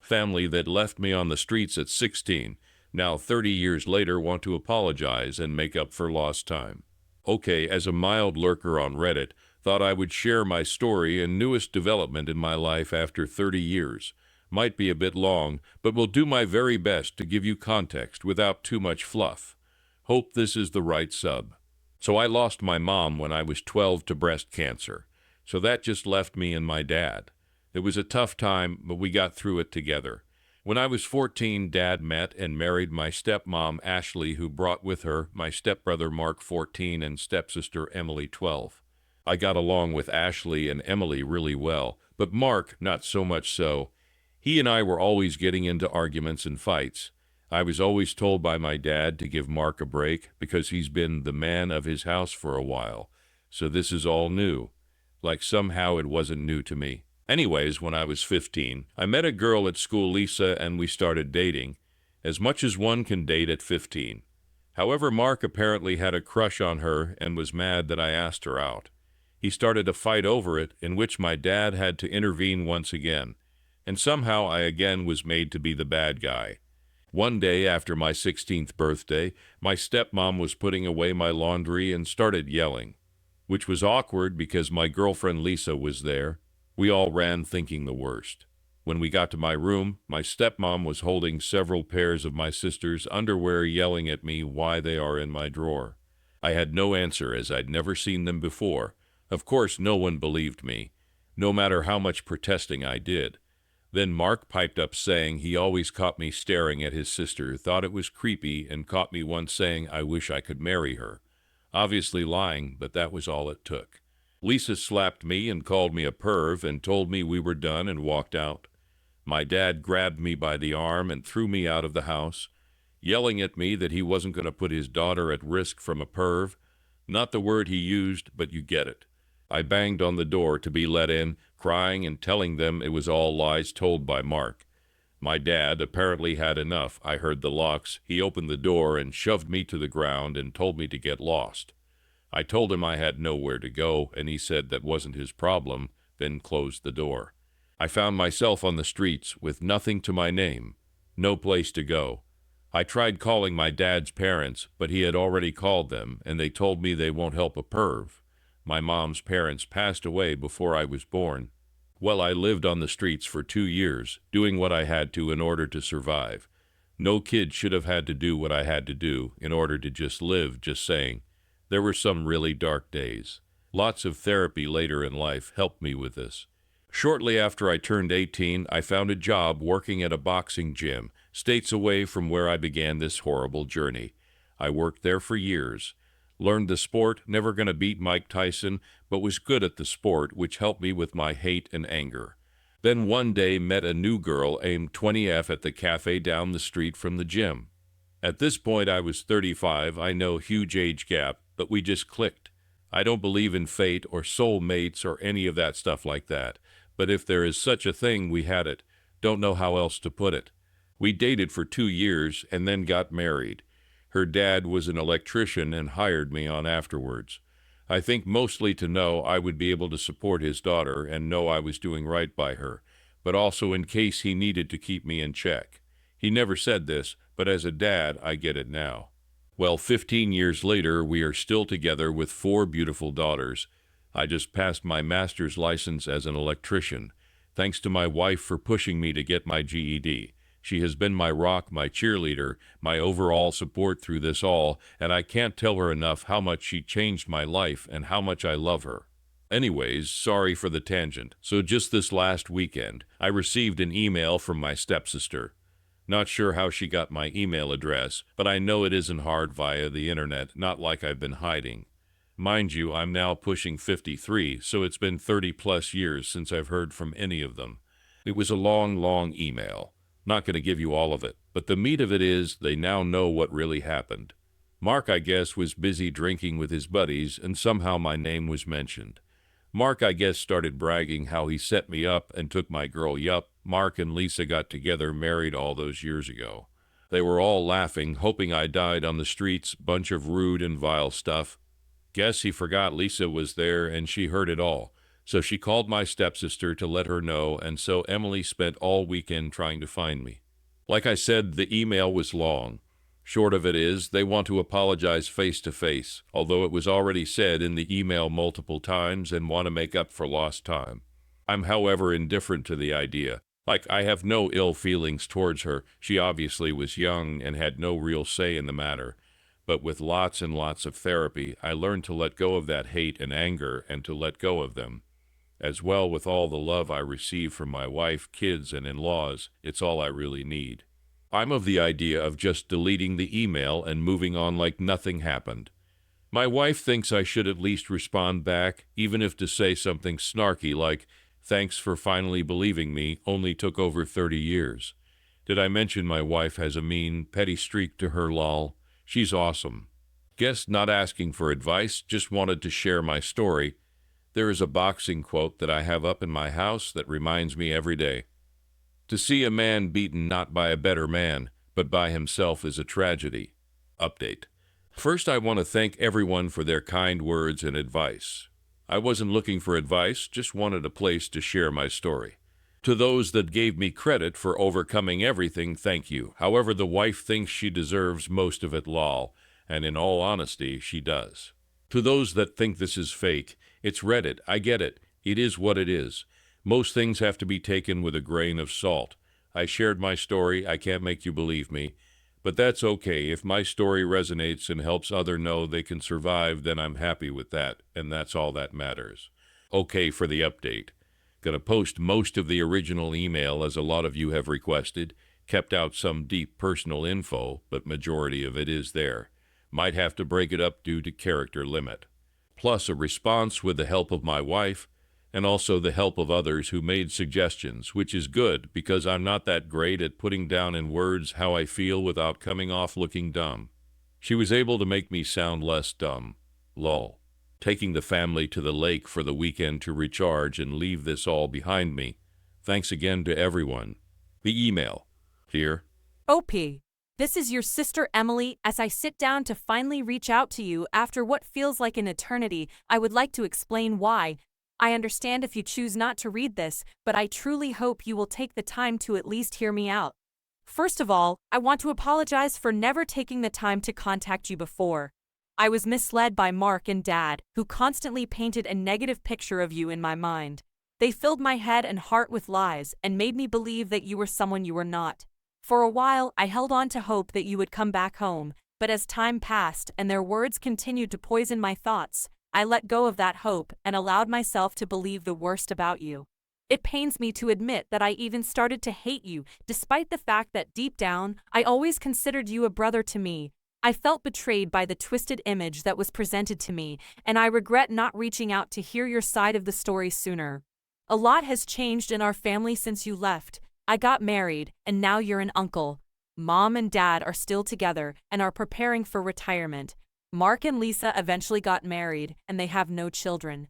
family that left me on the streets at 16, now 30 years later want to apologize and make up for lost time. Okay, as a mild lurker on Reddit, thought I would share my story and newest development in my life after 30 years. Might be a bit long, but will do my very best to give you context without too much fluff. Hope this is the right sub. So I lost my mom when I was 12 to breast cancer. So that just left me and my dad. It was a tough time, but we got through it together. When I was 14, Dad met and married my stepmom, Ashley, who brought with her my stepbrother, Mark, 14, and stepsister, Emily, 12. I got along with Ashley and Emily really well, but Mark, not so much so. He and I were always getting into arguments and fights. I was always told by my dad to give Mark a break because he's been the man of his house for a while. So this is all new. Like somehow it wasn't new to me. Anyways, when I was 15, I met a girl at school, Lisa, and we started dating, as much as one can date at 15. However, Mark apparently had a crush on her and was mad that I asked her out. He started a fight over it, in which my dad had to intervene once again, and somehow I again was made to be the bad guy. One day after my 16th birthday, my stepmom was putting away my laundry and started yelling, which was awkward because my girlfriend Lisa was there. We all ran thinking the worst. When we got to my room, my stepmom was holding several pairs of my sister's underwear, yelling at me why they are in my drawer. I had no answer as I'd never seen them before. Of course, no one believed me, no matter how much protesting I did. Then Mark piped up saying he always caught me staring at his sister, thought it was creepy, and caught me once saying I wish I could marry her. Obviously lying, but that was all it took. Lisa slapped me and called me a perv and told me we were done and walked out. My dad grabbed me by the arm and threw me out of the house, yelling at me that he wasn't going to put his daughter at risk from a perv. Not the word he used, but you get it. I banged on the door to be let in, crying and telling them it was all lies told by Mark. My dad apparently had enough. I heard the locks. He opened the door and shoved me to the ground and told me to get lost. I told him I had nowhere to go, and he said that wasn't his problem, then closed the door. I found myself on the streets with nothing to my name, no place to go. I tried calling my dad's parents, but he had already called them, and they told me they won't help a perv. My mom's parents passed away before I was born. Well, I lived on the streets for 2 years, doing what I had to in order to survive. No kid should have had to do what I had to do in order to just live, just saying. There were some really dark days. Lots of therapy later in life helped me with this. Shortly after I turned 18, I found a job working at a boxing gym, states away from where I began this horrible journey. I worked there for years. Learned the sport, never gonna beat Mike Tyson, but was good at the sport, which helped me with my hate and anger. Then one day met a new girl, aimed 20F at the cafe down the street from the gym. At this point I was 35, I know, huge age gap, but we just clicked. I don't believe in fate or soulmates or any of that stuff like that, but if there is such a thing, we had it. Don't know how else to put it. We dated for 2 years and then got married. Her dad was an electrician and hired me on afterwards. I think mostly to know I would be able to support his daughter and know I was doing right by her, but also in case he needed to keep me in check. He never said this, but as a dad, I get it now. Well, 15 years later, we are still together with 4 beautiful daughters. I just passed my master's license as an electrician. Thanks to my wife for pushing me to get my GED. She has been my rock, my cheerleader, my overall support through this all, and I can't tell her enough how much she changed my life and how much I love her. Anyways, sorry for the tangent. So just this last weekend, I received an email from my stepsister. Not sure how she got my email address, but I know it isn't hard via the internet, not like I've been hiding. Mind you, I'm now pushing 53, so it's been 30 plus years since I've heard from any of them. It was a long email. Not going to give you all of it, but the meat of it is they now know what really happened. Mark, I guess, was busy drinking with his buddies, and somehow my name was mentioned. Mark, I guess, started bragging how he set me up and took my girl. Yup, Mark and Lisa got together, married all those years ago. They were all laughing, hoping I died on the streets, bunch of rude and vile stuff. Guess he forgot Lisa was there and she heard it all. So she called my stepsister to let her know, and so Emily spent all weekend trying to find me. Like I said, the email was long. Short of it is, they want to apologize face to face, although it was already said in the email multiple times and want to make up for lost time. I'm, however, indifferent to the idea. Like, I have no ill feelings towards her. She obviously was young and had no real say in the matter. But with lots and lots of therapy, I learned to let go of that hate and anger and to let go of them. As well, with all the love I receive from my wife, kids, and in-laws, it's all I really need. I'm of the idea of just deleting the email and moving on like nothing happened. My wife thinks I should at least respond back, even if to say something snarky like, "Thanks for finally believing me, only took over 30 years. Did I mention my wife has a mean, petty streak to her, lol? She's awesome. Guess not asking for advice, just wanted to share my story. There is a boxing quote that I have up in my house that reminds me every day. To see a man beaten not by a better man, but by himself is a tragedy." Update. First, I want to thank everyone for their kind words and advice. I wasn't looking for advice, just wanted a place to share my story. To those that gave me credit for overcoming everything, thank you. However, the wife thinks she deserves most of it, lol, and in all honesty, she does. To those that think this is fake, it's Reddit, I get it. It is what it is. Most things have to be taken with a grain of salt. I shared my story, I can't make you believe me. But that's okay. If my story resonates and helps others know they can survive, then I'm happy with that, and that's all that matters. Okay, for the update. Gonna post most of the original email as a lot of you have requested. Kept out some deep personal info, but majority of it is there. Might have to break it up due to character limit. Plus a response with the help of my wife, and also the help of others who made suggestions, which is good because I'm not that great at putting down in words how I feel without coming off looking dumb. She was able to make me sound less dumb. Lol. Taking the family to the lake for the weekend to recharge and leave this all behind me. Thanks again to everyone. The email. Dear OP, this is your sister Emily. As I sit down to finally reach out to you after what feels like an eternity, I would like to explain why. I understand if you choose not to read this, but I truly hope you will take the time to at least hear me out. First of all, I want to apologize for never taking the time to contact you before. I was misled by Mark and Dad, who constantly painted a negative picture of you in my mind. They filled my head and heart with lies and made me believe that you were someone you were not. For a while, I held on to hope that you would come back home, but as time passed and their words continued to poison my thoughts, I let go of that hope and allowed myself to believe the worst about you. It pains me to admit that I even started to hate you, despite the fact that deep down, I always considered you a brother to me. I felt betrayed by the twisted image that was presented to me, and I regret not reaching out to hear your side of the story sooner. A lot has changed in our family since you left. I got married, and now you're an uncle. Mom and Dad are still together and are preparing for retirement. Mark and Lisa eventually got married, and they have no children.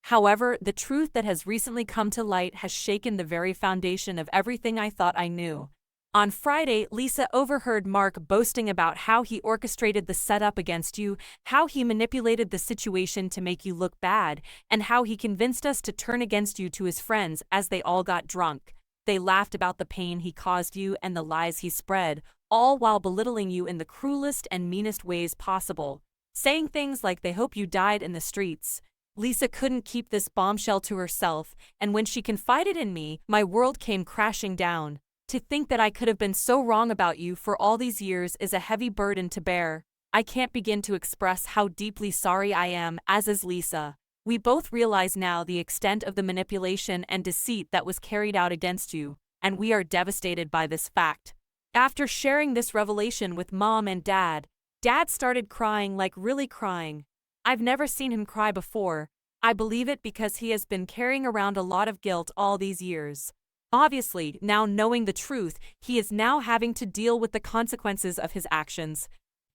However, the truth that has recently come to light has shaken the very foundation of everything I thought I knew. On Friday, Lisa overheard Mark boasting about how he orchestrated the setup against you, how he manipulated the situation to make you look bad, and how he convinced us to turn against you to his friends as they all got drunk. They laughed about the pain he caused you and the lies he spread, all while belittling you in the cruelest and meanest ways possible, saying things like they hope you died in the streets. Lisa couldn't keep this bombshell to herself, and when she confided in me, my world came crashing down. To think that I could have been so wrong about you for all these years is a heavy burden to bear. I can't begin to express how deeply sorry I am, as is Lisa. We both realize now the extent of the manipulation and deceit that was carried out against you, and we are devastated by this fact. After sharing this revelation with Mom and Dad, Dad started crying, like really crying. I've never seen him cry before. I believe it because he has been carrying around a lot of guilt all these years. Obviously, now knowing the truth, he is now having to deal with the consequences of his actions.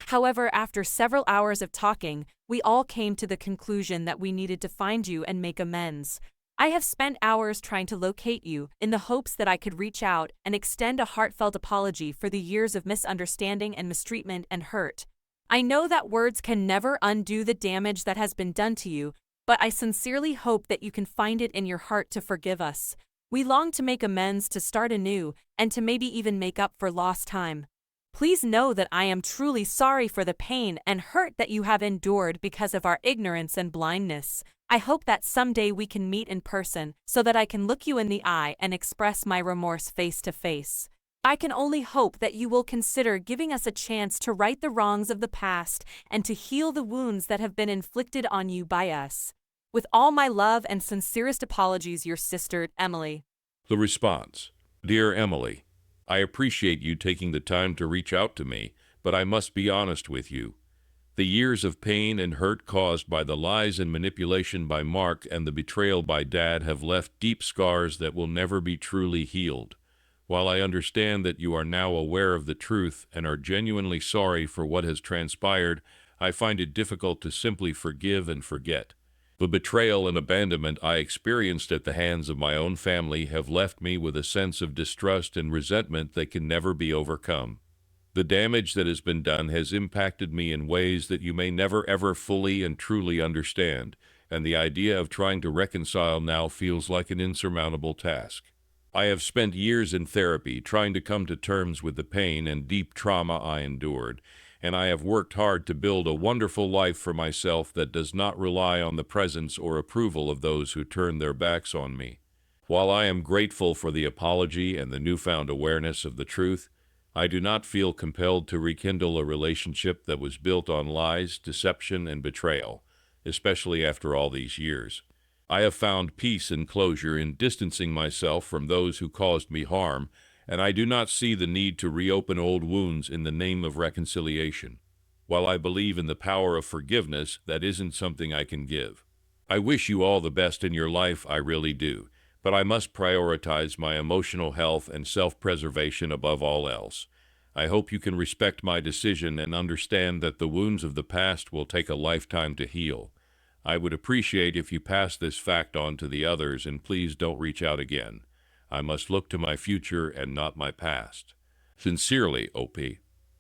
However, after several hours of talking, we all came to the conclusion that we needed to find you and make amends. I have spent hours trying to locate you in the hopes that I could reach out and extend a heartfelt apology for the years of misunderstanding and mistreatment and hurt. I know that words can never undo the damage that has been done to you, but I sincerely hope that you can find it in your heart to forgive us. We long to make amends, to start anew, and to maybe even make up for lost time. Please know that I am truly sorry for the pain and hurt that you have endured because of our ignorance and blindness. I hope that someday we can meet in person so that I can look you in the eye and express my remorse face to face. I can only hope that you will consider giving us a chance to right the wrongs of the past and to heal the wounds that have been inflicted on you by us. With all my love and sincerest apologies, your sister, Emily. The response. Dear Emily, I appreciate you taking the time to reach out to me, but I must be honest with you. The years of pain and hurt caused by the lies and manipulation by Mark and the betrayal by Dad have left deep scars that will never be truly healed. While I understand that you are now aware of the truth and are genuinely sorry for what has transpired, I find it difficult to simply forgive and forget. The betrayal and abandonment I experienced at the hands of my own family have left me with a sense of distrust and resentment that can never be overcome. The damage that has been done has impacted me in ways that you may never ever fully and truly understand, and the idea of trying to reconcile now feels like an insurmountable task. I have spent years in therapy trying to come to terms with the pain and deep trauma I endured, and I have worked hard to build a wonderful life for myself that does not rely on the presence or approval of those who turn their backs on me. While I am grateful for the apology and the newfound awareness of the truth, I do not feel compelled to rekindle a relationship that was built on lies, deception, and betrayal, especially after all these years. I have found peace and closure in distancing myself from those who caused me harm, and I do not see the need to reopen old wounds in the name of reconciliation. While I believe in the power of forgiveness, that isn't something I can give. I wish you all the best in your life, I really do, but I must prioritize my emotional health and self-preservation above all else. I hope you can respect my decision and understand that the wounds of the past will take a lifetime to heal. I would appreciate if you pass this fact on to the others, and please don't reach out again. I must look to my future and not my past. Sincerely, OP.